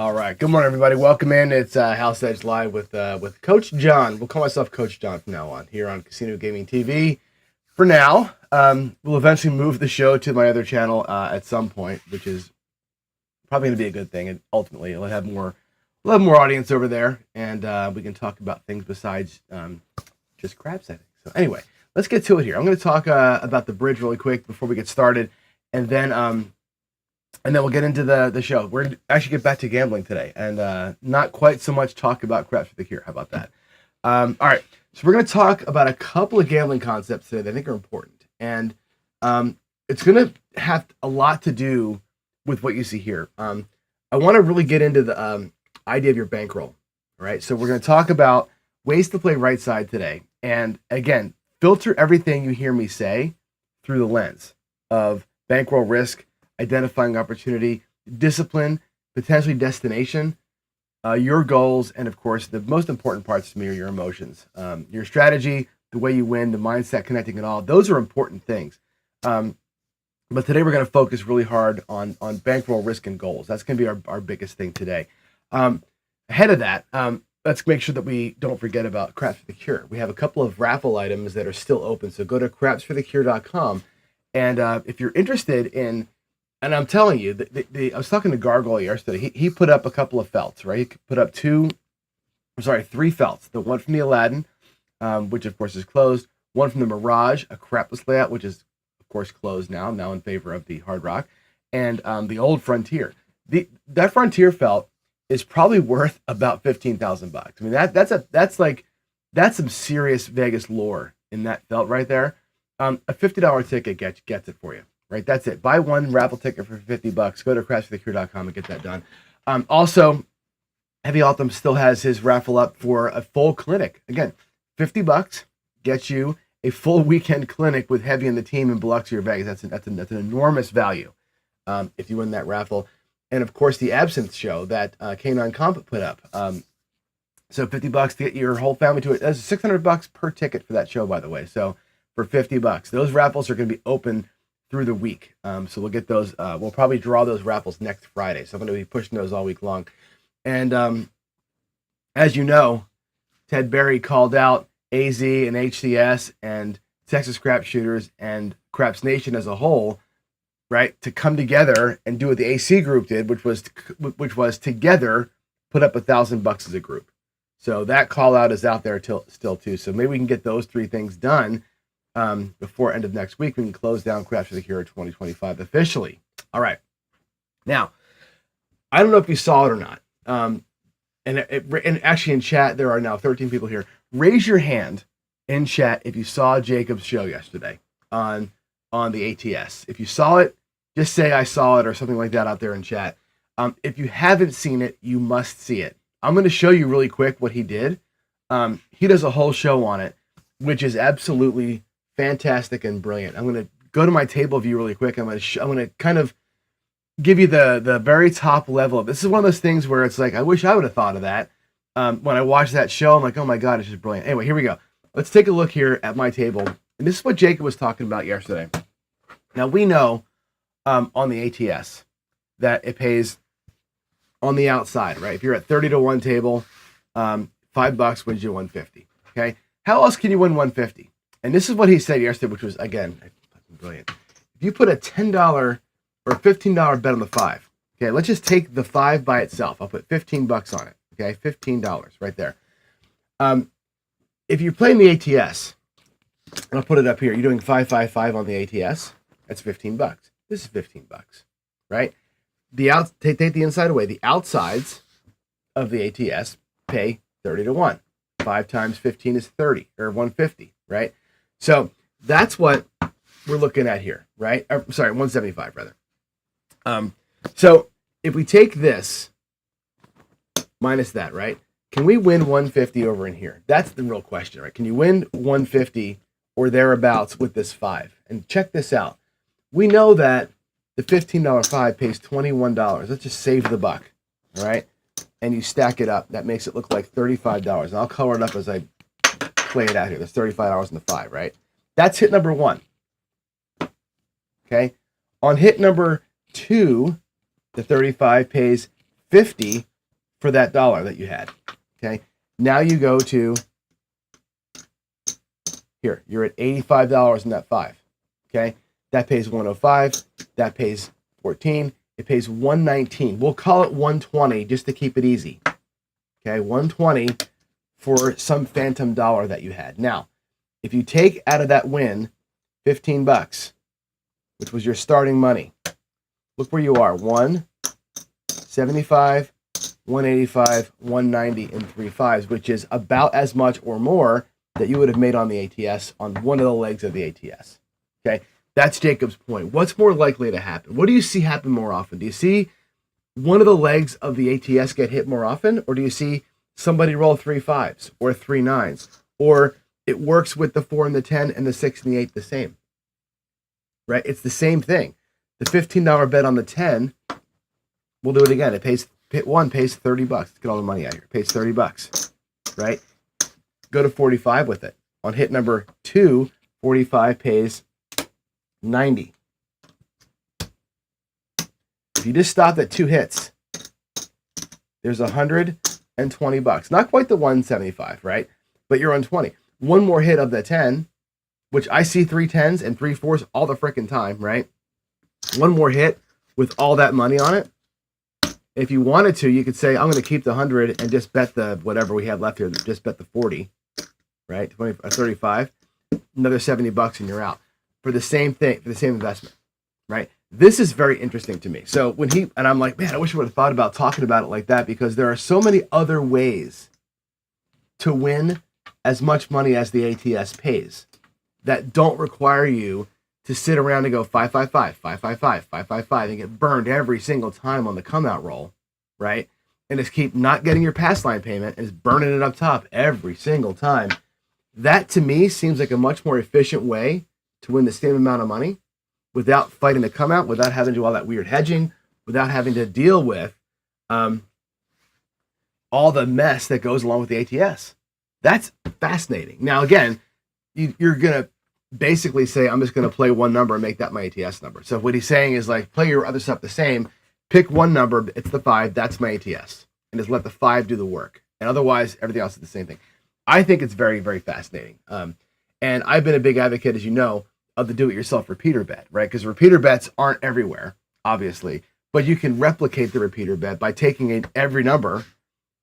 All right. Good morning, everybody. Welcome in. It's House Edge Live with Coach John. We'll call myself Coach John from now on here on Casino Gaming TV. For now, we'll eventually move the show to my other channel at some point, which is probably going to be a good thing. And ultimately, we'll have more audience over there, and we can talk about things besides just crap settings. So anyway, let's get to it here. I'm going to talk about the bridge really quick before we get started, and then we'll get into the show. We're going to actually get back to gambling today, and not quite so much talk about craps for the cure. How about that? All right, so we're going to talk about a couple of gambling concepts today that I think are important, and it's going to have a lot to do with what you see here. I want to really get into the idea of your bankroll. All right, so we're going to talk about ways to play right side today, and again, filter everything you hear me say through the lens of bankroll risk, identifying opportunity, discipline, potentially destination, your goals, and of course, the most important parts to me are your emotions, your strategy, the way you win, the mindset, connecting it all. Those are important things. But today we're going to focus really hard on bankroll risk and goals. That's going to be our biggest thing today. Ahead of that, let's make sure that we don't forget about Craps for the Cure. We have a couple of raffle items that are still open. So go to crapsforthecure.com. And if you're interested in, and I'm telling you, I was talking to Gargoyle yesterday. He put up a couple of felts, right? He put up three felts. The one from the Aladdin, which of course is closed. One from the Mirage, a crapless layout, which is of course closed now in favor of the Hard Rock, and the old Frontier. That Frontier felt is probably worth about $15,000. I mean that's some serious Vegas lore in that felt right there. A $50 ticket gets it for you. Right, that's it. Buy one raffle ticket for $50. Go to crashforthecure.com and get that done. Also, Heavy Altham still has his raffle up for a full clinic. Again, $50 gets you a full weekend clinic with Heavy and the team in Biloxi or Vegas. That's an enormous value if you win that raffle. And of course, the Absinthe show that K9 Comp put up. So $50 to get your whole family to it. That's $600 per ticket for that show, by the way. So for $50, those raffles are going to be open through the week. So we'll get those, we'll probably draw those raffles next Friday. So I'm going to be pushing those all week long. And as you know, Ted Berry called out AZ and HCS and Texas Crap Shooters and Craps Nation as a whole, right, to come together and do what the AC group did, which was together put up $1,000 as a group. So that call out is out there still too. So maybe we can get those three things done before end of next week. We can close down Craps for the Cure 2025 officially. All right. Now, I don't know if you saw it or not. And actually in chat, there are now 13 people here. Raise your hand in chat if you saw Jacob's show yesterday on the ATS. If you saw it, just say I saw it or something like that out there in chat. If you haven't seen it, you must see it. I'm going to show you really quick what he did. He does a whole show on it, which is absolutely fantastic and brilliant. I'm going to go to my table view really quick. I'm going to kind of give you the very top level. This is one of those things where it's like, I wish I would have thought of that. When I watched that show, I'm like, oh my God, it's just brilliant. Anyway, here we go. Let's take a look here at my table. And this is what Jacob was talking about yesterday. Now we know on the ATS that it pays on the outside, right? If you're at 30-1 table, $5 wins you 150. Okay. How else can you win 150? And this is what he said yesterday, which was, again, brilliant. If you put a $10 or $15 bet on the 5, okay, let's just take the 5 by itself. I'll put $15 on it, okay, $15 right there. If you're playing the ATS, and I'll put it up here, you're doing 5-5-5 on the ATS, that's $15. This is $15, right? Take the inside away. The outsides of the ATS pay 30-1. 5 times 15 is 30 or 150, right? So that's what we're looking at here, right? Sorry, 175 rather. So if we take this minus that, right? Can we win 150 over in here? That's the real question, right? Can you win 150 or thereabouts with this 5? And check this out. We know that the $15 5 pays $21. Let's just save the buck, all right? And you stack it up. That makes it look like $35. And I'll color it up as I play it out here. There's $35 in the 5, right? That's hit number 1. Okay? On hit number 2, the 35 pays $50 for that dollar that you had. Okay. Now you go to here. You're at $85 in that 5. Okay. That pays 105. That pays 14. It pays 119. We'll call it 120 just to keep it easy. Okay. 120 for some phantom dollar that you had. Now, if you take out of that win $15, which was your starting money, look where you are. 175, 185, 190, and 3 5s, which is about as much or more that you would have made on the ATS on one of the legs of the ATS. Okay, that's Jacob's point. What's more likely to happen? What do you see happen more often? Do you see one of the legs of the ATS get hit more often, or do you see somebody roll 3 5s or 3 9s, or it works with the 4 and the 10 and the 6 and the 8 the same? Right? It's the same thing. The $15 bet on the 10, we'll do it again. It pays, hit 1 pays $30. Let's get all the money out here. It pays $30, right? Go to 45 with it. On hit number 2, 45 pays 90. If you just stop at 2 hits, there's $120. Not quite the 175, right? But you're on 20. One more hit of the 10, which I see 3 10s and 3 4s all the freaking time, right? One more hit with all that money on it. If you wanted to, you could say, I'm going to keep the 100 and just bet the whatever we have left here. Just bet the 40, right? 20, 35, another $70 and you're out for the same thing, for the same investment, right? This is very interesting to me. So when and I'm like, man, I wish I would have thought about talking about it like that, because there are so many other ways to win as much money as the ATS pays that don't require you to sit around and go 555, 555, 555 and get burned every single time on the come out roll, right? And just keep not getting your pass line payment and just burning it up top every single time. That to me seems like a much more efficient way to win the same amount of money without fighting the come out, without having to do all that weird hedging, without having to deal with all the mess that goes along with the ATS. That's fascinating. Now, again, you're going to basically say, I'm just going to play one number and make that my ATS number. So what he's saying is like, play your other stuff the same, pick one number, it's the 5, that's my ATS, and just let the 5 do the work. And otherwise, everything else is the same thing. I think it's very, very fascinating. And I've been a big advocate, as you know, of the do-it-yourself repeater bet, right? Because repeater bets aren't everywhere, obviously, but you can replicate the repeater bet by taking every number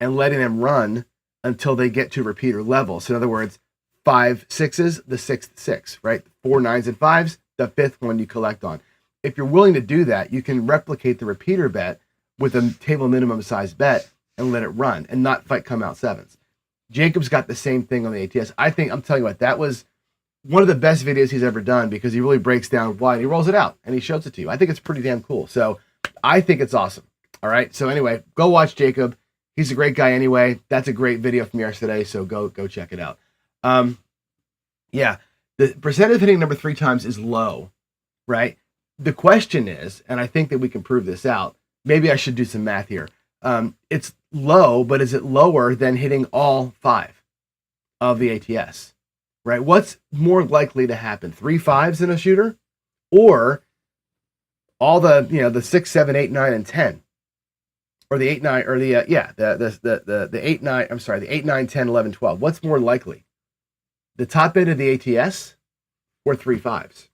and letting them run until they get to repeater level. So in other words, 5 6s, the 6th 6, right? 4 9s and 5s, the 5th one you collect on. If you're willing to do that, you can replicate the repeater bet with a table minimum size bet and let it run and not fight come out 7s. Jacob's got the same thing on the ATS. I think, I'm telling you what, that was one of the best videos he's ever done, because he really breaks down why, and he rolls it out and he shows it to you. I think it's pretty damn cool. So I think it's awesome. All right. So anyway, go watch Jacob. He's a great guy anyway. That's a great video from yesterday. So go check it out. Yeah, the percent of hitting number 3 times is low, right? The question is, and I think that we can prove this out. Maybe I should do some math here. It's low, but is it lower than hitting all 5 of the ATS, right? What's more likely to happen? 3 5s in a shooter, or all the, the 6, 7, 8, 9, and 10, or the 8, 9, or the 8, 9, I'm sorry, the 8, 9, 10, 11, 12. What's more likely? The top end of the ATS or 3 5s?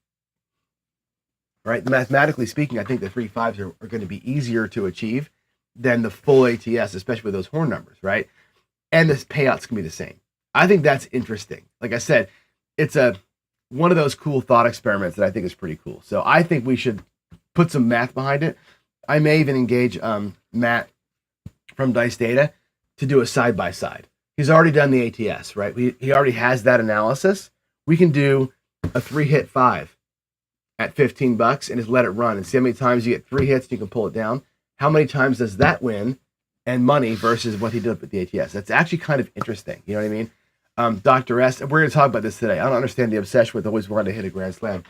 Right? Mathematically speaking, I think the 3 5s are going to be easier to achieve than the full ATS, especially with those horn numbers, right? And the payouts can be the same. I think that's interesting. Like I said, it's one of those cool thought experiments that I think is pretty cool. So I think we should put some math behind it. I may even engage Matt from Dice Data to do a side-by-side. He's already done the ATS, right? He already has that analysis. We can do a 3-hit 5 at $15 and just let it run and see how many times you get 3 hits and you can pull it down. How many times does that win and money versus what he did with the ATS? That's actually kind of interesting. You know what I mean? Dr. S, we're going to talk about this today. I don't understand the obsession with always wanting to hit a grand slam.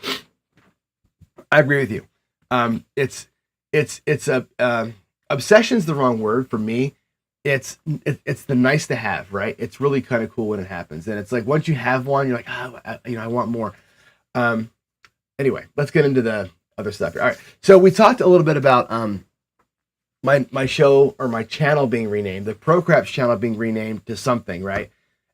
I agree with you. Obsession's the wrong word for me. It's the nice to have, right? It's really kind of cool when it happens. And it's like, once you have one, you're like, I want more. Anyway, let's get into the other stuff here. All right. So we talked a little bit about my show or my channel being renamed, the Pro Craps channel being renamed to something, right?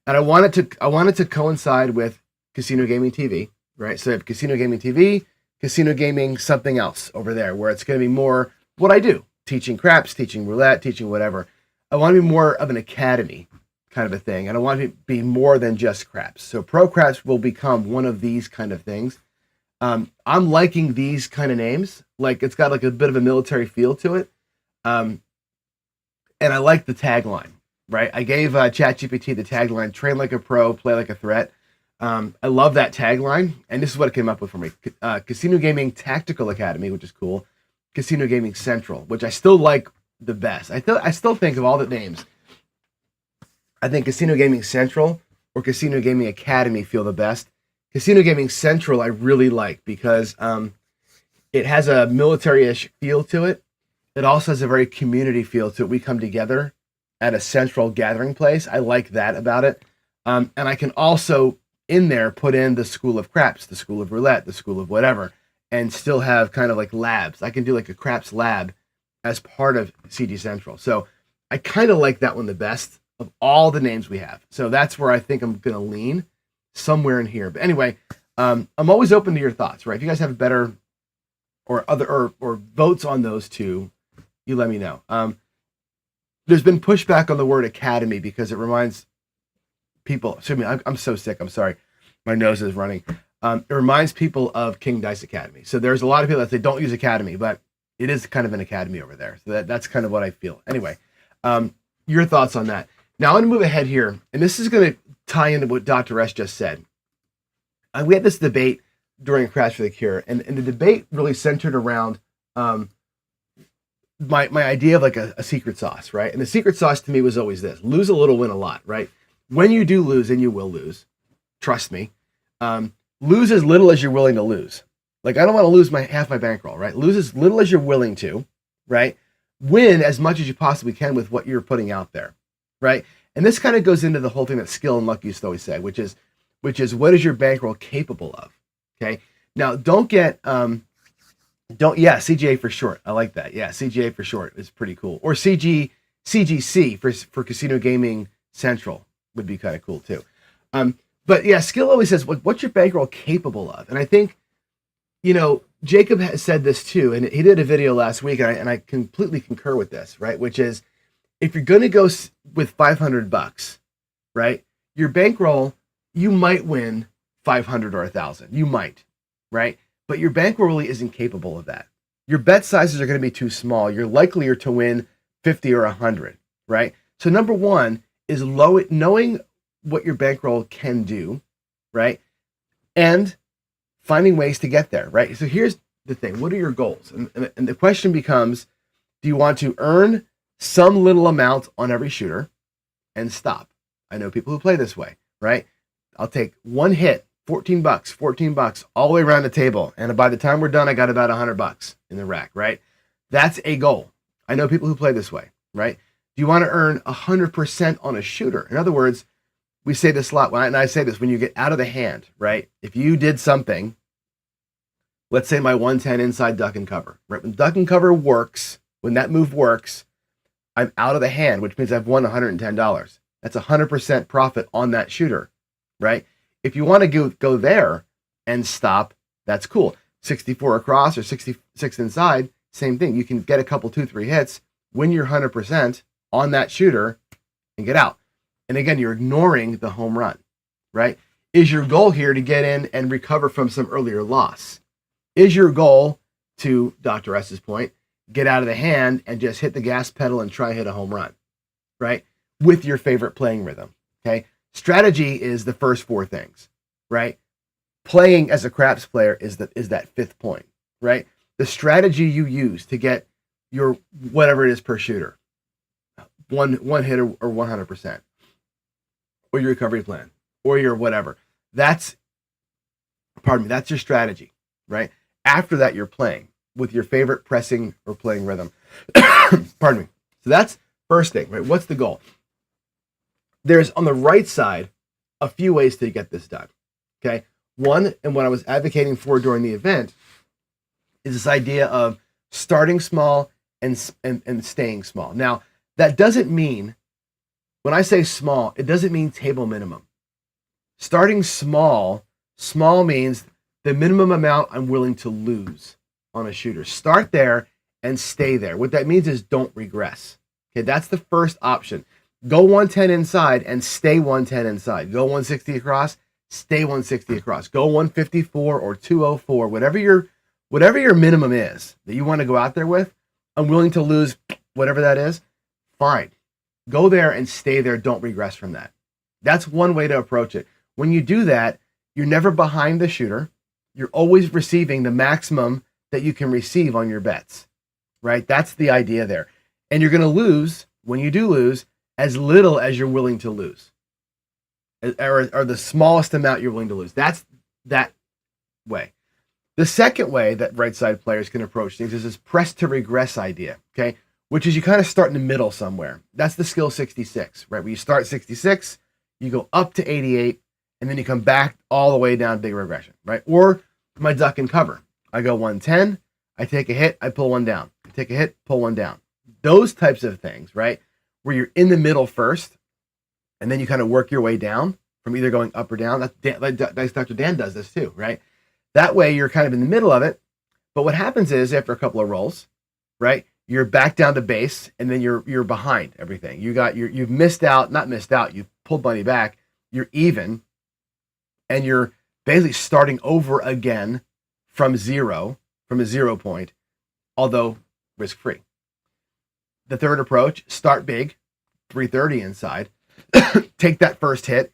And I wanted to coincide with Casino Gaming TV, right? So I have Casino Gaming TV, Casino Gaming something else over there, where it's going to be more what I do, teaching craps, teaching roulette, teaching whatever. I want to be more of an academy kind of a thing, and I want to be more than just craps. So Pro Craps will become one of these kind of things. I'm liking these kind of names. Like, it's got like a bit of a military feel to it. And I like the tagline, right? I gave ChatGPT the tagline, train like a pro, play like a threat. I love that tagline. And this is what it came up with for me. Casino Gaming Tactical Academy, which is cool. Casino Gaming Central, which I still like the best. I still think of all the names, I think Casino Gaming Central or Casino Gaming Academy feel the best. Casino Gaming Central I really like because it has a military-ish feel to it. It also has a very community feel to it. We come together at a central gathering place. I like that about it. And I can also, in there, put in the School of Craps, the School of Roulette, the School of whatever, and still have kind of like labs. I can do like a craps lab as part of CG Central. So I kind of like that one the best of all the names we have. So that's where I think I'm going to lean, somewhere in here. But anyway, I'm always open to your thoughts, right? If you guys have better or other or votes on those two, you let me know. There's been pushback on the word academy because it reminds people, excuse me, I'm so sick, I'm sorry. My nose is running. It reminds people of King Dice Academy. So there's a lot of people that say don't use academy, but it is kind of an academy over there. So that's kind of what I feel. Anyway, your thoughts on that. Now I'm going to move ahead here, and this is going to tie into what Dr. S just said. We had this debate during Crash for the Cure, and the debate really centered around my idea of like a secret sauce, right? And the secret sauce to me was always this: lose a little, win a lot, right? When you do lose, and you will lose, trust me, lose as little as you're willing to lose. Like, I don't want to lose half my bankroll, right? Lose as little as you're willing to, right? Win as much as you possibly can with what you're putting out there, right? And this kind of goes into the whole thing that skill and luck used to always say, which is what is your bankroll capable of? Okay. Now don't CGA for short. I like that. Yeah, CGA for short is pretty cool. Or CGC for Casino Gaming Central would be kind of cool too. But yeah, skill always says what's your bankroll capable of? And I think, Jacob has said this too, and he did a video last week, and I completely concur with this, right? Which is, if you're going to go with $500, right, your bankroll, you might win 500 or 1,000. You might, right? But your bankroll really isn't capable of that. Your bet sizes are going to be too small. You're likelier to win 50 or 100, right? So number one is knowing what your bankroll can do, right? And finding ways to get there, right? So here's the thing. What are your goals? And the question becomes, do you want to earn some little amount on every shooter and stop? I know people who play this way, right? I'll take one hit, $14, all the way around the table. And by the time we're done, I got about $100 in the rack, right? That's a goal. I know people who play this way, right? Do you want to earn 100% on a shooter? In other words, we say this a lot, and I say this, when you get out of the hand, right? If you did something, let's say my 110 inside duck and cover, right? When duck and cover works, when that move works, I'm out of the hand, which means I've won $110. That's 100% profit on that shooter, right? If you want to go there and stop, that's cool. 64 across or 66 inside, same thing. You can get a couple, 2-3 hits, win your 100% on that shooter, and get out. And again, you're ignoring the home run, right? Is your goal here to get in and recover from some earlier loss? Is your goal, to Dr. S's point, get out of the hand and just hit the gas pedal and try and hit a home run, right? With your favorite playing rhythm, okay? Strategy is the first four things, right? Playing as a craps player is that fifth point, right? The strategy you use to get your whatever it is per shooter, one hit or 100%, or your recovery plan, or your whatever. That's your strategy, right? After that, you're playing with your favorite pressing or playing rhythm. Pardon me. So that's first thing, right? What's the goal? There's, on the right side, a few ways to get this done, okay? One, and what I was advocating for during the event, is this idea of starting small and staying small. Now, that doesn't mean, when I say small, it doesn't mean table minimum. Starting small means the minimum amount I'm willing to lose on a shooter. Start there and stay there. What that means is don't regress. Okay, that's the first option. Go 110 inside and stay 110 inside. Go 160 across, stay 160 across. Go 154 or 204, whatever your minimum is that you want to go out there with. I'm willing to lose whatever that is. Fine. Go there and stay there. Don't regress from that. That's one way to approach it. When you do that, you're never behind the shooter. You're always receiving the maximum that you can receive on your bets, right? That's the idea there. And you're going to lose, when you do lose, as little as you're willing to lose, or the smallest amount you're willing to lose. That's that way. The second way that right side players can approach things is this press to regress idea, okay? Which is you kind of start in the middle somewhere. That's the skill 66, right? Where you start 66, you go up to 88, and then you come back all the way down big regression, right? Or my duck and cover. I go 110, I take a hit, I pull one down. I take a hit, pull one down. Those types of things, right? Where you're in the middle first, and then you kind of work your way down from either going up or down. That's Dr. Dan does this too, right? That way you're kind of in the middle of it. But what happens is after a couple of rolls, right? You're back down to base, and then you're behind everything. You've missed out, not missed out. You've pulled money back. You're even, and you're basically starting over again from a 0 point, although risk free. The third approach: start big, 330 inside, take that first hit,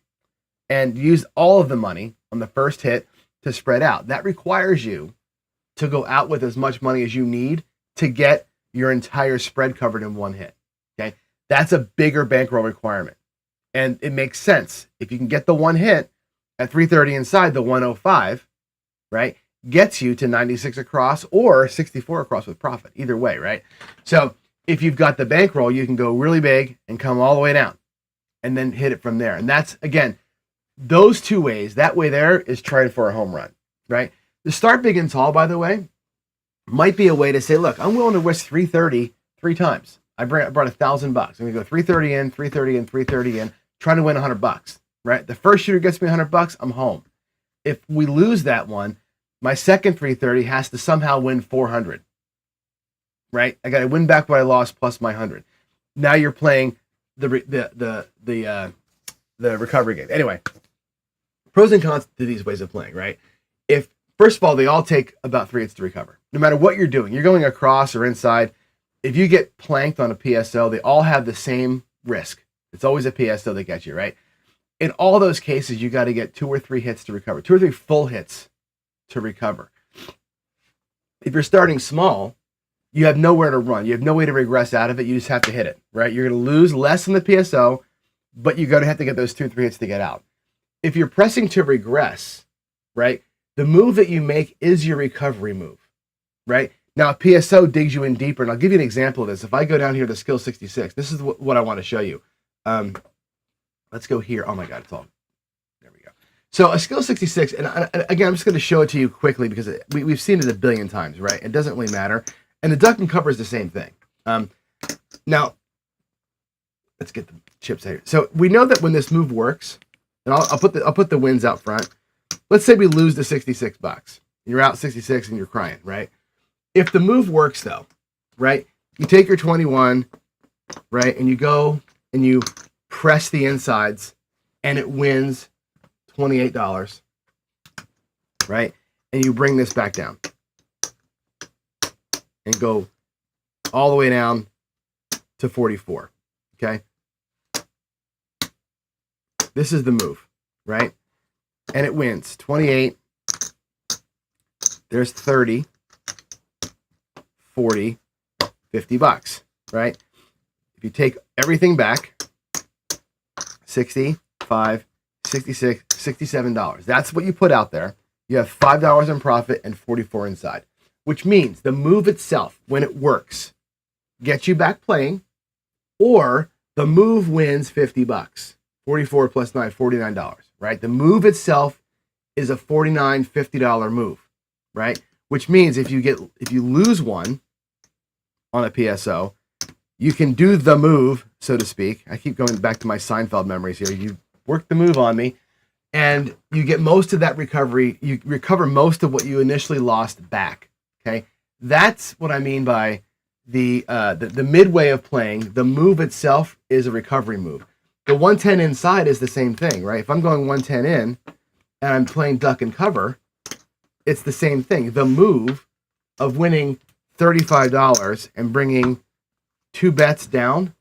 and use all of the money on the first hit to spread out. That requires you to go out with as much money as you need to get your entire spread covered in one hit. Okay, that's a bigger bankroll requirement, and it makes sense if you can get the one hit at 330 inside. The 105, right, gets you to 96 across or 64 across with profit. Either way, right? So if you've got the bankroll, you can go really big and come all the way down, and then hit it from there. And that's, again, those two ways. That way there is trying for a home run, right? The start big and tall, by the way, might be a way to say, look, I'm willing to risk 330 3 times. I brought $1,000. I'm going to go 330 in, 330 in, 330 in, trying to win $100, right? The first shooter gets me $100, I'm home. If we lose that one, my second 330 has to somehow win 400, right? I got to win back what I lost plus my 100. Now you're playing the recovery game. Anyway, pros and cons to these ways of playing, right? If first of all, they all take about 3 hits to recover. No matter what you're doing, you're going across or inside. If you get planked on a PSO, they all have the same risk. It's always a PSO that gets you, right? In all those cases, you got to get 2 or 3 hits to recover, 2 or 3 full hits to recover. If you're starting small, you have nowhere to run. You have no way to regress out of it. You just have to hit it, right? You're going to lose less than the PSO, but you're going to have to get those 2 or 3 hits to get out. If you're pressing to regress, right, the move that you make is your recovery move, right? Now, a PSO digs you in deeper, and I'll give you an example of this. If I go down here to skill 66, this is what I want to show you. Let's go here. Oh my God, it's all, there we go. So a skill 66, and again, I'm just going to show it to you quickly because we've seen it a billion times, right? It doesn't really matter. And the duck and cover is the same thing. Now, let's get the chips out here. So we know that when this move works, and I'll put the wins out front. Let's say we lose the $66. You're out 66 and you're crying, right? If the move works though, right? You take your 21, right? And you go and you press the insides and it wins $28, right? And you bring this back down and go all the way down to 44, okay? This is the move, right? And it wins 28. There's 30, 40, $50, right? If you take everything back, 65, 66, $67. That's what you put out there. You have $5 in profit and 44 inside, which means the move itself, when it works, gets you back playing, or the move wins $50. 44 plus 9, $49, right? The move itself is a $49, $50 move, right? Which means if you lose one, on a PSO. You can do the move, so to speak. I keep going back to my Seinfeld memories here. You work the move on me, and you get most of that recovery. You recover most of what you initially lost back. Okay, that's what I mean by the midway of playing. The move itself is a recovery move. The 110 inside is the same thing, right? If I'm going 110 in and I'm playing duck and cover, it's the same thing. The move of winning $35 and bringing 2 bets down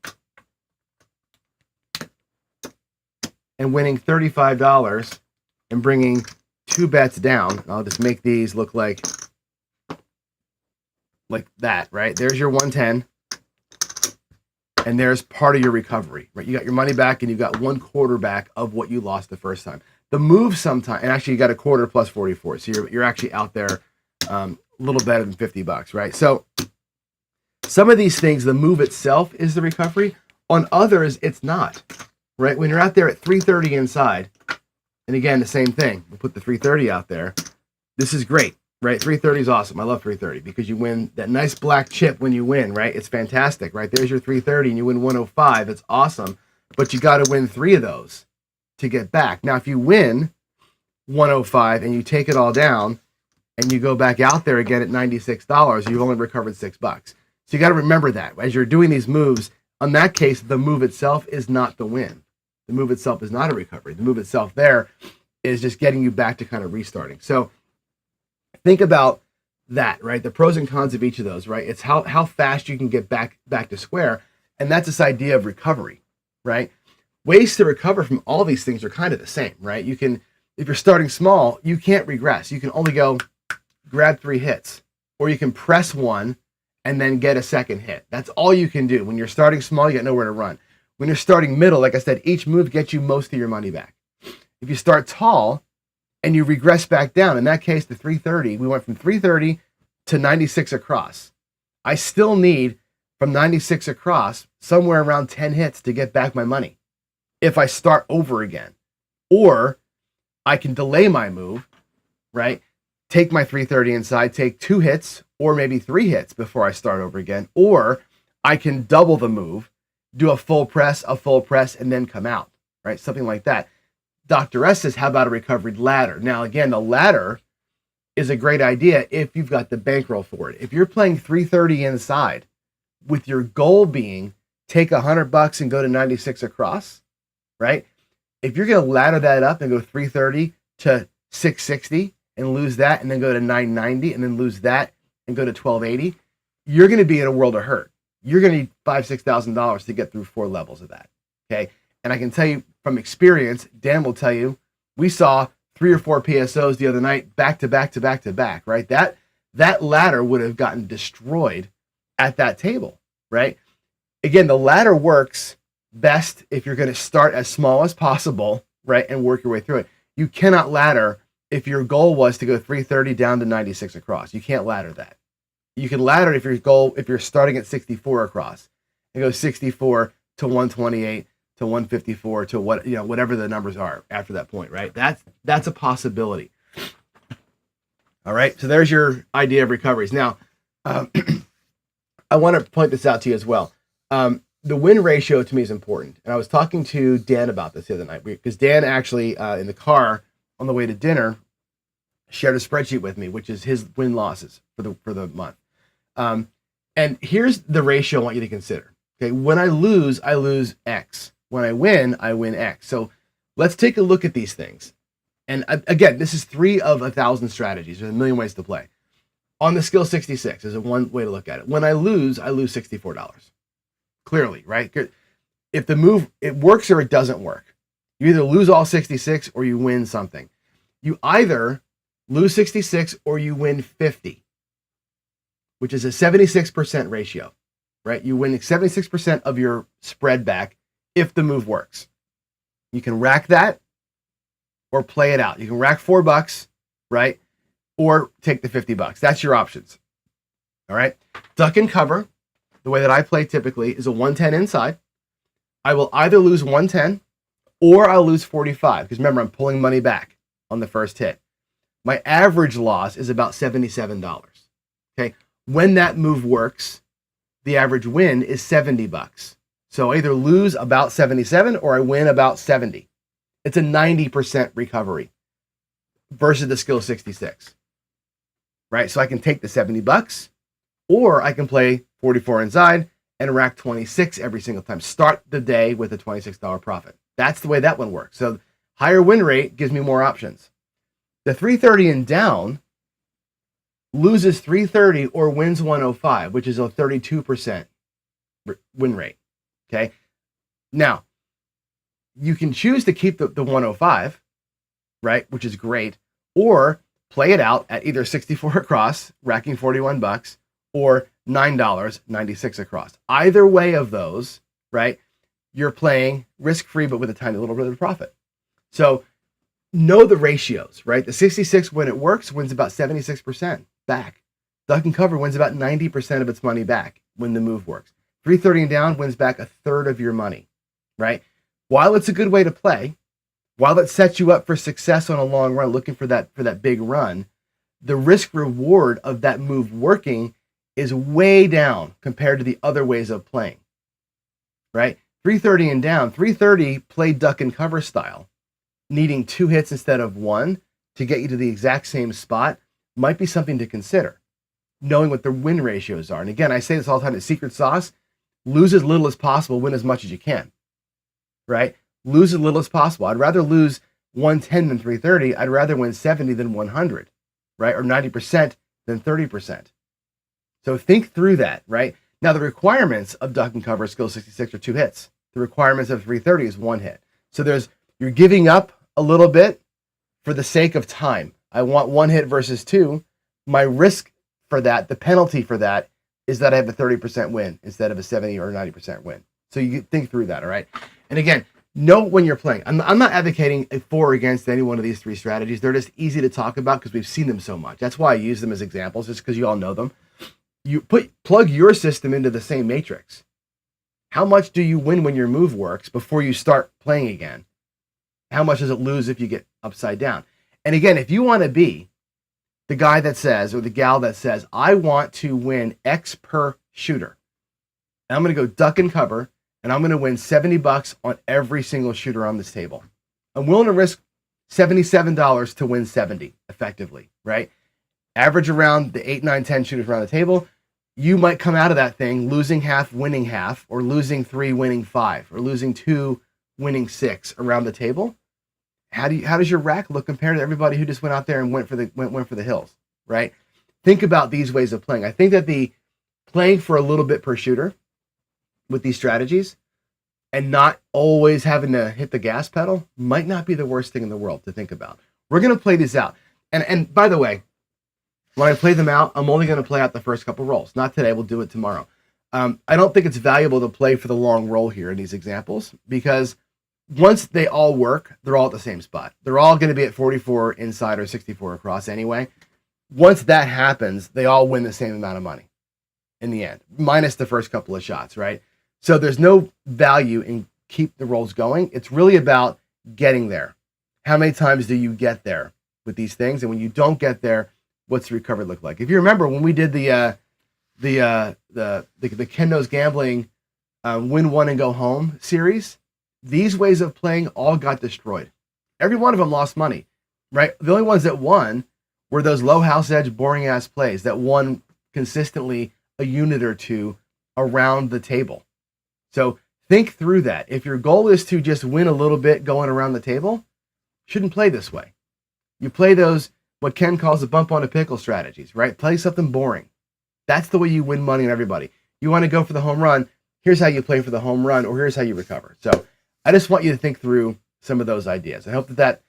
and winning $35 and bringing 2 bets down. I'll just make these look like that, right? There's your 110, and there's part of your recovery, right? You got your money back, and you've got 1/4 back of what you lost the first time. The move sometimes, and actually you got 1/4 plus 44, so you're actually out there a little better than $50, right? So some of these things, the move itself is the recovery. On others, it's not, right? When you're out there at 330 inside, and again, the same thing. We'll put the 330 out there. This is great, right? 330 is awesome. I love 330 because you win that nice black chip when you win, right? It's fantastic, right? There's your 330 and you win 105. It's awesome, but you got to win 3 of those to get back. Now, if you win 105 and you take it all down and you go back out there again at $96, you've only recovered $6. So you got to remember that as you're doing these moves. In that case, the move itself is not the win. The move itself is not a recovery. The move itself there is just getting you back to kind of restarting. So think about that, right? The pros and cons of each of those, right? It's how fast you can get back to square. And that's this idea of recovery, right? Ways to recover from all these things are kind of the same, right? You can, if you're starting small, you can't regress. You can only go grab 3 hits, or you can press 1 and then get a second hit. That's all you can do. When you're starting small, you got nowhere to run. When you're starting middle, like I said, each move gets you most of your money back. If you start tall and you regress back down, in that case, the 330, we went from 330 to 96 across. I still need from 96 across somewhere around 10 hits to get back my money if I start over again. Or I can delay my move, right? Take my 330 inside, take 2 hits or maybe 3 hits before I start over again. Or I can double the move, do a full press, and then come out, right? Something like that. Dr. S says, how about a recovery ladder? Now, again, the ladder is a great idea if you've got the bankroll for it. If you're playing 330 inside with your goal being take $100 and go to 96 across, right? If you're going to ladder that up and go 330 to 660 and lose that and then go to 990 and then lose that and go to 1280, you're going to be in a world of hurt. You're going to need $5,000, $6,000 to get through 4 levels of that. Okay. And I can tell you from experience, Dan will tell you, we saw 3 or 4 PSOs the other night, back to back to back to back, right? That ladder would have gotten destroyed at that table, right? Again, the ladder works best if you're going to start as small as possible, right? And work your way through it. You cannot ladder if your goal was to go 330 down to 96 across. You can't ladder that. You can ladder if you're starting at 64 across and go 64 to 128 to 154 to whatever the numbers are after that point, right? That's a possibility. All right, so there's your idea of recoveries. Now, I want to point this out to you as well. The win ratio to me is important, and I was talking to Dan about this the other night because Dan actually in the car on the way to dinner shared a spreadsheet with me, which is his win losses for the month. And here's the ratio I want you to consider. Okay, when I lose X. When I win X. So let's take a look at these things. And again, this is 3 of 1,000 strategies. There's a million ways to play. On the skill 66 is one way to look at it. When I lose $64. Clearly, right? If the move, it works or it doesn't work. You either lose all 66 or you win something. You either lose 66 or you win 50, which is a 76% ratio, right? You win 76% of your spread back if the move works. You can rack that or play it out. You can rack $4, right? Or take the $50. That's your options. All right. Duck and cover, the way that I play typically, is a 110 inside. I will either lose 110 or I'll lose 45 because remember, I'm pulling money back on the first hit. My average loss is about $77. Okay. When that move works, the average win is $70. So I either lose about 77 or I win about 70. It's a 90% recovery versus the skill 66, right? So I can take the $70 or I can play 44 inside and rack 26 every single time. Start the day with a $26 profit. That's the way that one works. So higher win rate gives me more options. The 330 and down loses 330 or wins 105, which is a 32% win rate. Okay. Now, you can choose to keep the 105, right, which is great, or play it out at either 64 across, racking $41, or $9.96 across. Either way of those, right, you're playing risk-free, but with a tiny little bit of profit. So know the ratios, right? The 66, when it works, wins about 76% back. Duck and cover wins about 90% of its money back when the move works. 330 and down wins back a third of your money, right? While it's a good way to play, while it sets you up for success on a long run, looking for that big run, the risk reward of that move working is way down compared to the other ways of playing, right? 330 and down, 330 play duck and cover style, needing 2 hits instead of 1 to get you to the exact same spot might be something to consider, knowing what the win ratios are. And again, I say this all the time, the secret sauce, lose as little as possible, win as much as you can, right? Lose as little as possible. I'd rather lose 110 than 330. I'd rather win 70 than 100, right? Or 90% than 30%. So think through that, right? Now, the requirements of duck and cover skill 66 are 2 hits. The requirements of 330 is 1 hit. So you're giving up a little bit for the sake of time. I want 1 hit versus 2. My risk for that, the penalty for that, is that I have a 30% win instead of a 70 or 90% win. So you think through that, all right? And again, know when you're playing. I'm not advocating a for or against any one of these 3 strategies. They're just easy to talk about because we've seen them so much. That's why I use them as examples, just because you all know them. You plug your system into the same matrix. How much do you win when your move works before you start playing again? How much does it lose if you get upside down? And again, if you want to be the guy that says, or the gal that says, I want to win X per shooter, and I'm going to go duck and cover, and I'm going to win $70 on every single shooter on this table. I'm willing to risk $77 to win 70 effectively, right? Average around the 8, 9, 10 shooters around the table. You might come out of that thing losing half, winning half, or losing 3, winning 5, or losing 2, winning 6 around the table. How does your rack look compared to everybody who just went out there and went for the hills, right? Think about these ways of playing. I think that the playing for a little bit per shooter with these strategies and not always having to hit the gas pedal might not be the worst thing in the world to think about. We're going to play these out. And by the way, when I play them out, I'm only going to play out the first couple rolls. Not today. We'll do it tomorrow. I don't think it's valuable to play for the long roll here in these examples because once they all work, they're all at the same spot. They're all going to be at 44 inside or 64 across anyway. Once that happens, they all win the same amount of money in the end, minus the first couple of shots, right? So there's no value in keep the rolls going. It's really about getting there. How many times do you get there with these things? And when you don't get there, what's the recovery look like? If you remember when we did the Ken Knows Gambling win one and go home series, these ways of playing all got destroyed. Every one of them lost money, right? The only ones that won were those low house edge, boring ass plays that won consistently a unit or two around the table. So think through that. If your goal is to just win a little bit going around the table, shouldn't play this way. You play those, what Ken calls the bump on a pickle strategies, right? Play something boring. That's the way you win money on everybody. You want to go for the home run, here's how you play for the home run, or here's how you recover. So I just want you to think through some of those ideas. I hope that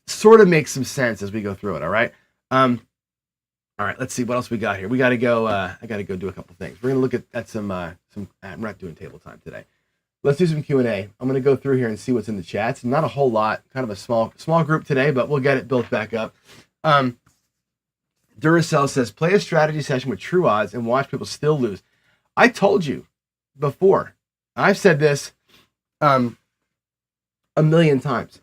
sort of makes some sense as we go through it, all right? All right, let's see what else we got here. We got to go, I got to go do a couple things. We're going to look at some, I'm not doing table time today. Let's do some Q&A. I'm going to go through here and see what's in the chats. Not a whole lot, kind of a small group today, but we'll get it built back up. Duracell says, play a strategy session with true odds and watch people still lose. I told you before, I've said this a million times.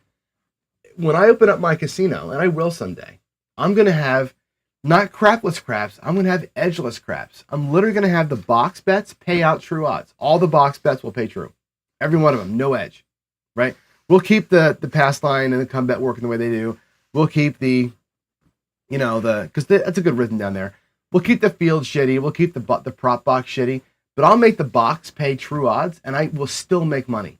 When I open up my casino, and I will someday, I'm going to have Not crapless craps. I'm going to have edgeless craps. I'm literally going to have the box bets pay out true odds. All the box bets will pay true. Every one of them, no edge, right? We'll keep the pass line and the come bet working the way they do. We'll keep the, because that's a good rhythm down there. We'll keep the field shitty. We'll keep the prop box shitty. But I'll make the box pay true odds, and I will still make money.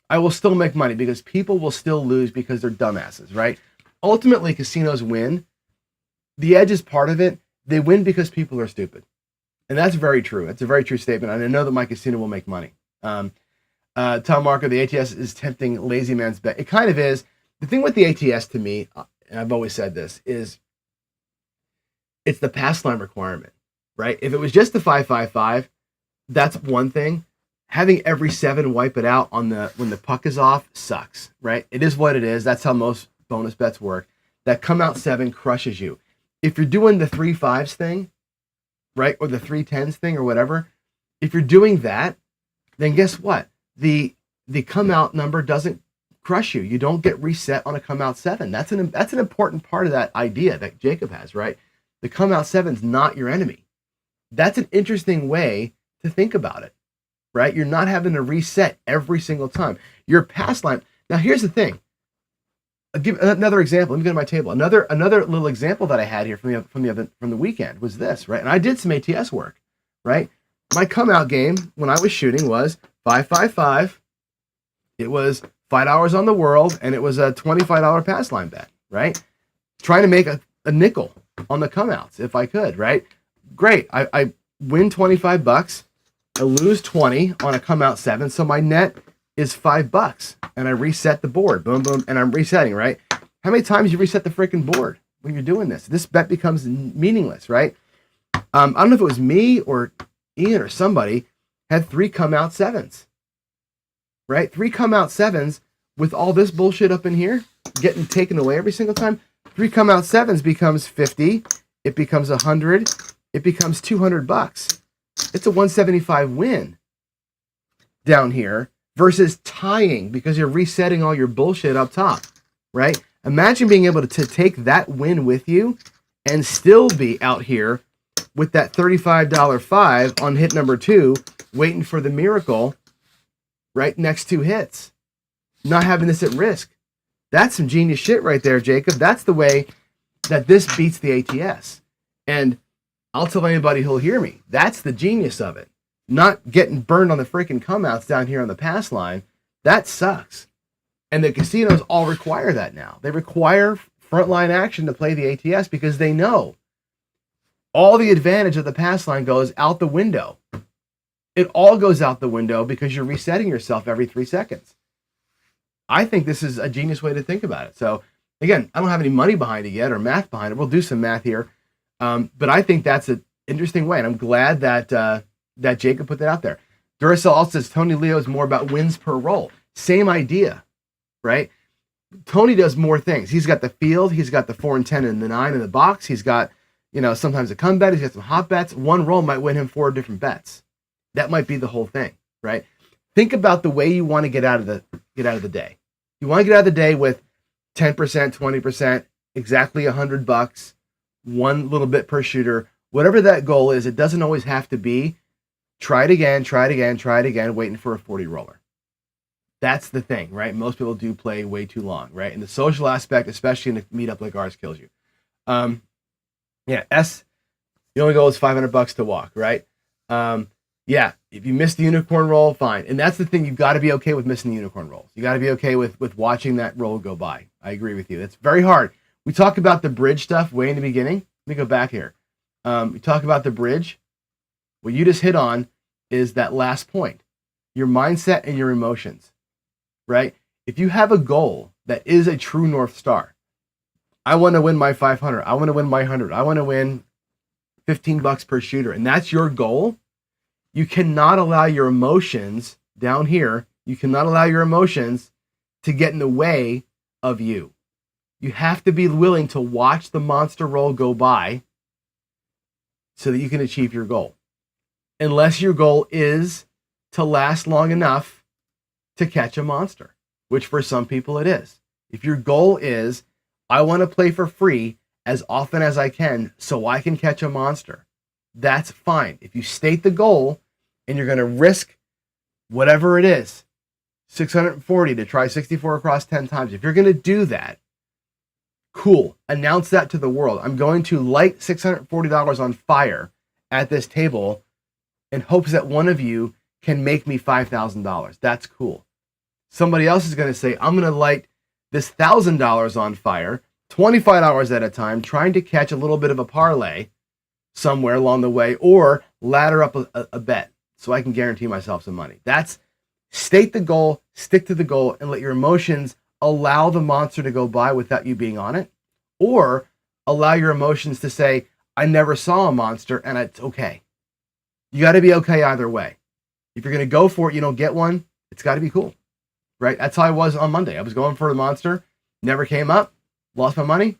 I will still make money because people will still lose because they're dumbasses, right? Ultimately, casinos win. The edge is part of it. They win because people are stupid. And that's very true. It's a very true statement. And I know that my casino will make money. Tom Marco, the ATS is tempting lazy man's bet. It kind of is. The thing with the ATS to me, and I've always said this, is it's the pass line requirement, right? If it was just the 5-5-5, that's one thing. Having every 7 wipe it out when the puck is off sucks, right? It is what it is. That's how most bonus bets work. That come out 7 crushes you. If you're doing the 3-5s thing, right, or the 3-10s thing or whatever, if you're doing that, then guess what? The come out number doesn't crush you. You don't get reset on a come out 7. That's an important part of that idea that Jacob has, right? The come out 7's not your enemy. That's an interesting way to think about it, right? You're not having to reset every single time. Your pass line. Now here's the thing. I'll give another example. Let me go to my table. Another little example that I had here from the weekend was this, right? And I did some ATS work, right? My come out game when I was shooting was 5-5-5. It was $5 on the world, and it was a $25 pass line bet, right? Trying to make a nickel on the come outs if I could, right? Great. I win $25. I lose 20 on a come out 7, so my net is $5, and I reset the board. Boom, boom, and I'm resetting, right? How many times you reset the freaking board when you're doing this? This bet becomes meaningless, right? I don't know if it was me or Ian or somebody had 3 come out 7s, right? 3 come out 7s with all this bullshit up in here getting taken away every single time. 3 come out 7s becomes 50. It becomes 100. It becomes $200. It's a 175 win down here. Versus tying because you're resetting all your bullshit up top, right? Imagine being able to take that win with you and still be out here with that $35 5 on hit number 2, waiting for the miracle, right? Next 2 hits, not having this at risk. That's some genius shit right there, Jacob. That's the way that this beats the ATS. And I'll tell anybody who'll hear me, that's the genius of it. Not getting burned on the freaking come outs down here on the pass line. That sucks. And the casinos all require that now. They require frontline action to play the ATS because they know all the advantage of the pass line goes out the window. It all goes out the window because you're resetting yourself every 3 seconds. I think this is a genius way to think about it. So again, I don't have any money behind it yet or math behind it. We'll do some math here. But I think that's an interesting way. And I'm glad that Jacob put that out there. Duracell also says Tony Leo is more about wins per roll. Same idea, right? Tony does more things. He's got the field. He's got the 4 and 10 and the 9 in the box. He's got, sometimes a come bet. He's got some hot bets. One roll might win him 4 different bets. That might be the whole thing, right? Think about the way you want to get out of the day. You want to get out of the day with 10%, 20%, exactly $100, one little bit per shooter. Whatever that goal is, it doesn't always have to be try it again, waiting for a 40 roller. That's the thing, right? Most people do play way too long, right? And the social aspect, especially in a meetup like ours, kills you. The only goal is $500 to walk, right? If you miss the unicorn roll, fine. And that's the thing, you've got to be okay with missing the unicorn rolls. You got to be okay with watching that roll go by. I agree with you. That's very hard. We talk about the bridge stuff way in the beginning. Let me go back here. We talk about the bridge. What you just hit on is that last point, your mindset and your emotions, right? If you have a goal that is a true North Star, I want to win my 500. I want to win my 100. I want to win $15 per shooter. And that's your goal. You cannot allow your emotions down here. You cannot allow your emotions to get in the way of you. You have to be willing to watch the monster roll go by so that you can achieve your goal. Unless your goal is to last long enough to catch a monster, which for some people it is. If your goal is, I want to play for free as often as I can so I can catch a monster. That's fine. If you state the goal and you're going to risk whatever it is, 640 to try 64 across 10 times, if you're going to do that, cool. Announce that to the world. I'm going to light $640 on fire at this table in hopes that one of you can make me $5,000. That's cool. Somebody else is going to say, I'm going to light this $1,000 on fire, $25 at a time, trying to catch a little bit of a parlay somewhere along the way, or ladder up a bet so I can guarantee myself some money. That's state the goal, stick to the goal, and let your emotions allow the monster to go by without you being on it, or allow your emotions to say, I never saw a monster and it's okay. You got to be okay either way. If you're going to go for it, you don't get one, it's got to be cool, right? That's how I was on Monday. I was going for a monster, never came up, lost my money.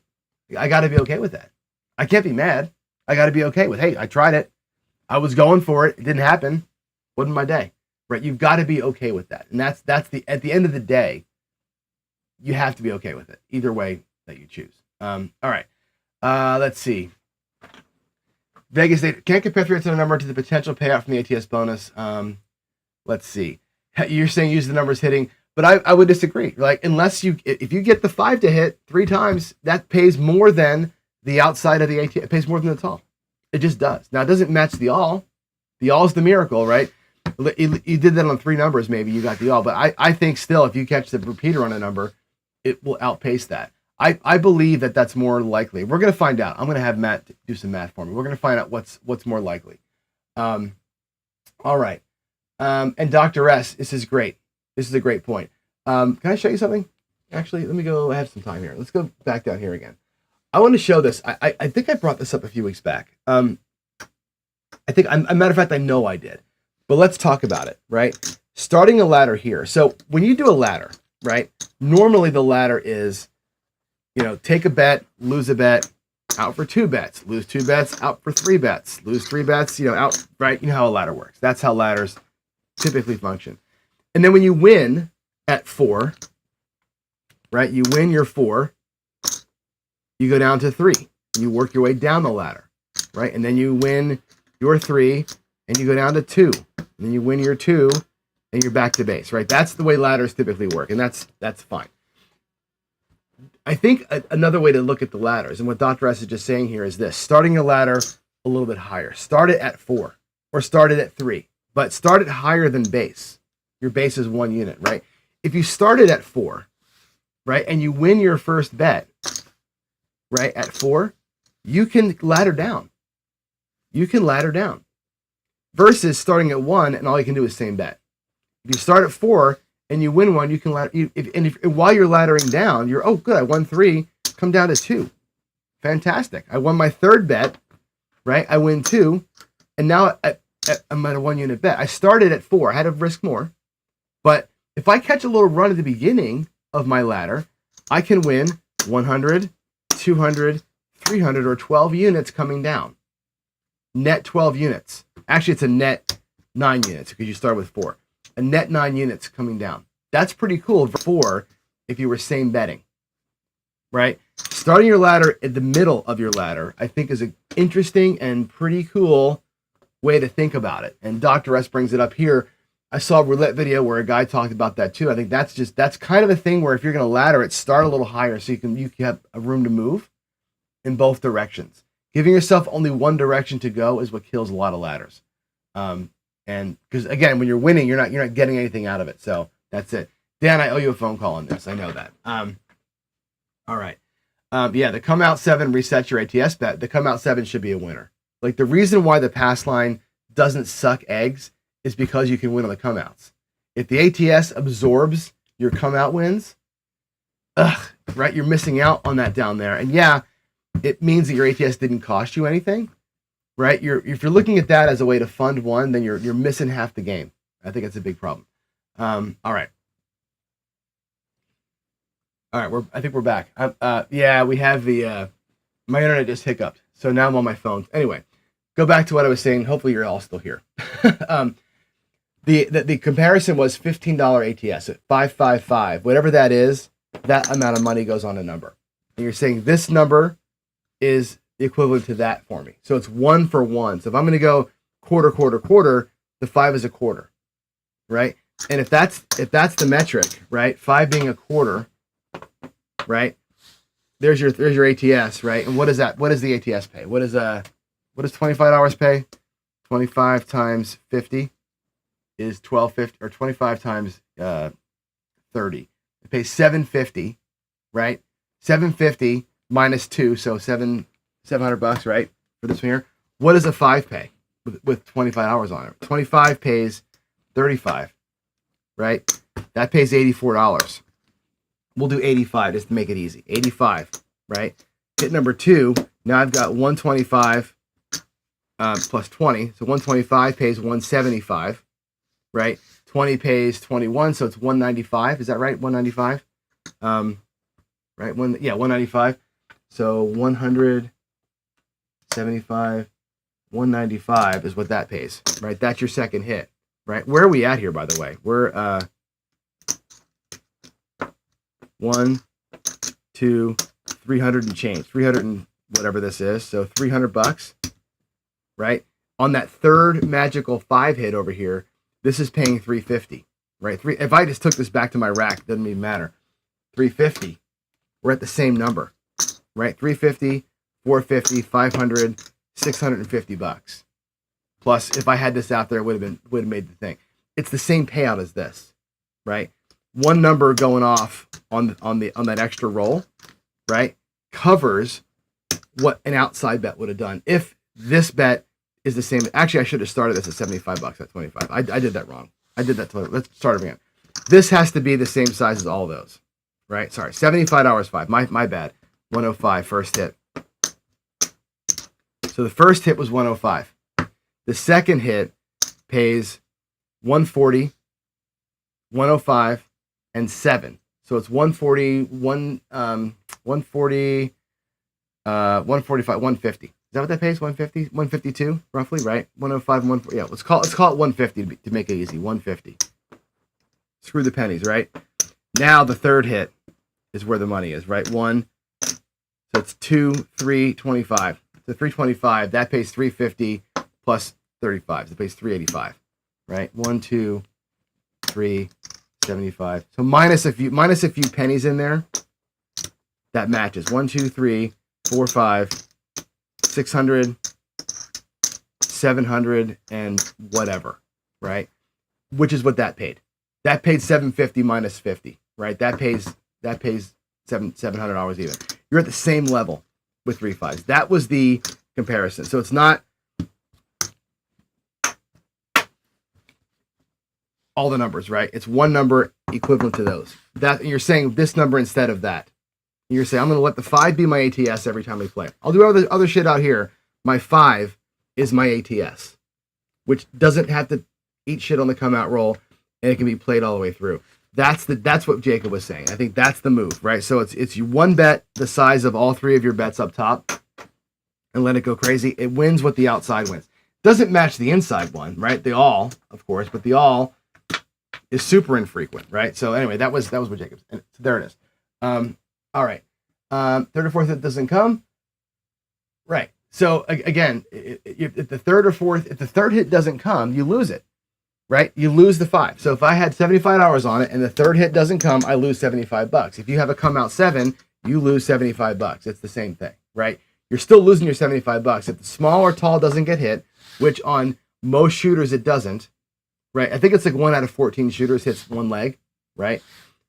I got to be okay with that. I can't be mad. I got to be okay with, hey, I tried it. I was going for it. It didn't happen. Wasn't my day, right? You've got to be okay with that. And that's the, at the end of the day, you have to be okay with it either way that you choose. All right. Let's see. Vegas State can't compare 300 number to the potential payout from the ATS bonus. Let's see. You're saying use the numbers hitting, but I would disagree. Like, unless if you get the 5 to hit 3 times, that pays more than the outside of the ATS. It pays more than the all. It just does. Now, it doesn't match the all. The all is the miracle, right? You did that on 3 numbers, maybe you got the all, but I think still, if you catch the repeater on a number, it will outpace that. I believe that that's more likely. We're going to find out. I'm going to have Matt do some math for me. We're going to find out what's more likely. All right. And Dr. S, this is great. This is a great point. Can I show you something? Actually, let me go. I have some time here. Let's go back down here again. I want to show this. I think I brought this up a few weeks back. I think, a matter of fact, I know I did. But let's talk about it, right? Starting a ladder here. So when you do a ladder, right, normally the ladder is, take a bet, lose a bet, out for 2 bets, lose 2 bets, out for 3 bets, lose 3 bets, out, right? You know how a ladder works. That's how ladders typically function. And then when you win at 4, right, you win your 4, you go down to 3. You work your way down the ladder, right? And then you win your 3, and you go down to 2. And then you win your 2, and you're back to base, right? That's the way ladders typically work, and that's fine. I think another way to look at the ladders, and what Dr. S is just saying here, is this: starting a ladder a little bit higher. Start it at 4, or start it at 3, but start it higher than base. Your base is 1 unit, right? If you started at 4, right, and you win your first bet, right, at 4, you can ladder down. You can ladder down. Versus starting at 1 and all you can do is same bet. If you start at 4 and you win 1, you can ladder. If while you're laddering down, you're, oh good, I won 3, come down to 2. Fantastic. I won my 3rd bet, right? I win 2, and now I'm at a 1 unit bet. I started at 4. I had to risk more, but if I catch a little run at the beginning of my ladder, I can win 100, 200, 300, or 12 units coming down. Net 12 units. Actually, it's a net 9 units because you start with 4. A net 9 units coming down. That's pretty cool for if you were same betting, right? Starting your ladder at the middle of your ladder, I think, is an interesting and pretty cool way to think about it. And Dr. S brings it up here. I saw a roulette video where a guy talked about that too. I think that's kind of a thing where if you're going to ladder it, start a little higher so you can have a room to move in both directions. Giving yourself only one direction to go is what kills a lot of ladders. And because again, when you're winning, you're not getting anything out of it. So that's it. Dan, I owe you a phone call on this. I know that. All right. Yeah, the come out 7 resets your ATS bet. The come out 7 should be a winner. Like, the reason why the pass line doesn't suck eggs is because you can win on the come outs. If the ATS absorbs your come out wins, right, you're missing out on that down there. And yeah, it means that your ATS didn't cost you anything, right? If you're looking at that as a way to fund one, then you're missing half the game. I think that's a big problem. All right. I think we're back. Yeah, we have my internet just hiccuped, so now I'm on my phone. Anyway, go back to what I was saying. Hopefully you're all still here. The comparison was $15 ATS at 555. Whatever that is, that amount of money goes on a number. And you're saying this number is the equivalent to that for me. So it's 1 for 1. So if I'm going to go quarter, quarter, quarter, the 5 is a quarter, right? And if that's the metric, right? 5 being a quarter, right? There's your ATS, right? And what is that? What does the ATS pay? What does $25 pay? 25 times 50 is 1250, or 25 times 30. It pays 750, right? 750 minus 2, so $700, right? For this one here. What does a 5 pay with 25 hours on it? 25 pays 35, right? That pays $84. We'll do 85 just to make it easy. 85, right? Hit number 2. Now I've got 125 plus 20. So 125 pays 175, right? 20 pays 21, so it's 195. Is that right? 195. Right? 195. So 175, 195 is what that pays, right? That's your second hit, right? Where are we at here, by the way? We're 1, 2, 300 and change, 300 and whatever this is. So $300, right? On that third magical 5 hit over here, this is paying $350, right? If I just took this back to my rack, it doesn't even matter. $350, we're at the same number, right? $350, $450, $500, $650. Plus, if I had this out there, it would have made the thing. It's the same payout as this, right? One number going off on that extra roll, right, covers what an outside bet would have done. If this bet is the same, actually, I should have started this at $75 at 25. I did that wrong. I did that totally. Let's start again. This has to be the same size as all those, right? Sorry, $75 5. My bad. 105 first hit. So the first hit was 105. The second hit pays 140, 105, and 7. So it's 140, 140, 145, 150. Is that what that pays? 150, 152, roughly, right? 105, 140. Yeah, let's call it 150 to make it easy. 150. Screw the pennies, right? Now the third hit is where the money is, right? So it's 2, 3, 25. So 325, that pays 350 plus 35. So it pays 385, right? 1, 2, 3, 75. So minus a few pennies in there. That matches. 1, 2, 3, 4, 5, 600, 700, and whatever, right? Which is what that paid. That paid 750 minus 50, right? That pays $700 even. You're at the same level with 3 5s. That was the comparison. So it's not all the numbers, right? It's one number equivalent to those. That you're saying this number instead of that. You're saying I'm going to let the 5 be my ATS every time we play. I'll do other shit out here. My 5 is my ATS, which doesn't have to eat shit on the come out roll, and it can be played all the way through. That's what Jacob was saying. I think that's the move, right? So it's you one bet the size of all 3 of your bets up top, and let it go crazy. It wins what the outside wins. Doesn't match the inside one, right? The all, of course, but the all is super infrequent, right? So anyway, that was what Jacob said. There it is. All right. Third or fourth hit doesn't come. Right. So again, if the third hit doesn't come, you lose it, right? You lose the 5. So if I had $75 on it and the third hit doesn't come, I lose $75. If you have a come out 7, you lose $75. It's the same thing, right? You're still losing your $75. If the small or tall doesn't get hit, which on most shooters it doesn't, right? I think it's like 1 out of 14 shooters hits one leg, right?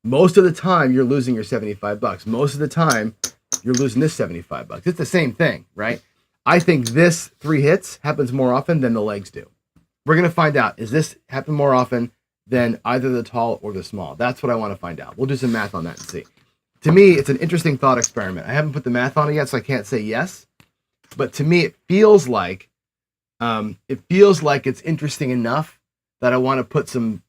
Most of the time you're losing your $75. Most of the time you're losing this $75. It's the same thing, right? I think this 3 hits happens more often than the legs do. We're going to find out, is this happen more often than either the tall or the small? That's what I want to find out. We'll do some math on that and see. To me, it's an interesting thought experiment. I haven't put the math on it yet, so I can't say yes. But to me, it feels like it's interesting enough that I want to put some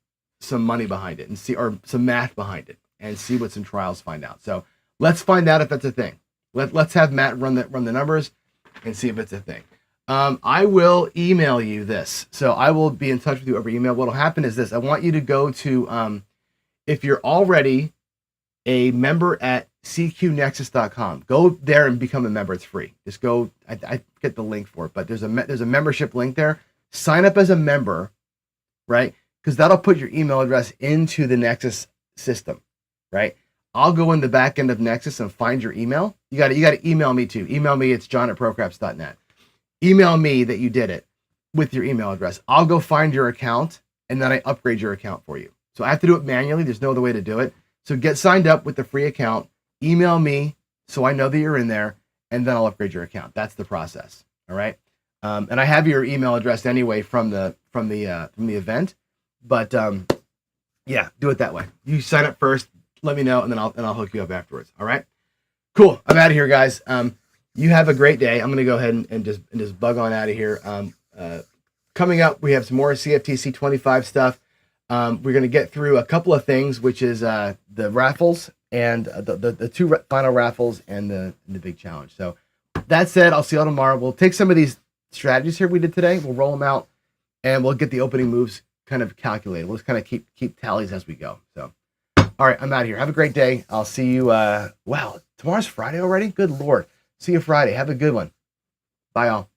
money behind it and see, or some math behind it, and see what some trials find out. So let's find out if that's a thing. Let's have Matt run the numbers and see if it's a thing. I will email you this. So I will be in touch with you over email. What'll happen is this. I want you to go to, if you're already a member at cqnexus.com. Go there and become a member. It's free. Just go. I get the link for it, but there's a membership link there. Sign up as a member, right? Because that'll put your email address into the Nexus system, right? I'll go in the back end of Nexus and find your email. You got to email me too. Email me. It's john@procraps.net. Email me that you did it with your email address. I'll go find your account and then I upgrade your account for you. So I have to do it manually. There's no other way to do it. So get signed up with the free account. Email me so I know that you're in there, and then I'll upgrade your account. That's the process. All right. And I have your email address anyway from the event, but yeah, do it that way. You sign up first, let me know, and then I'll hook you up afterwards. All right. Cool. I'm out of here, guys. You have a great day. I'm gonna go ahead and just bug on out of here. Coming up, we have some more CFTC 25 stuff. We're going to get through a couple of things, which is the raffles and the two final raffles and the big challenge. So that said, I'll see you all tomorrow. We'll take some of these strategies here we did today. We'll roll them out and we'll get the opening moves kind of calculated. We'll just kind of keep tallies as we go. So, all right, I'm out of here. Have a great day. I'll see you. Wow, tomorrow's Friday already? Good Lord. See you Friday. Have a good one. Bye, all.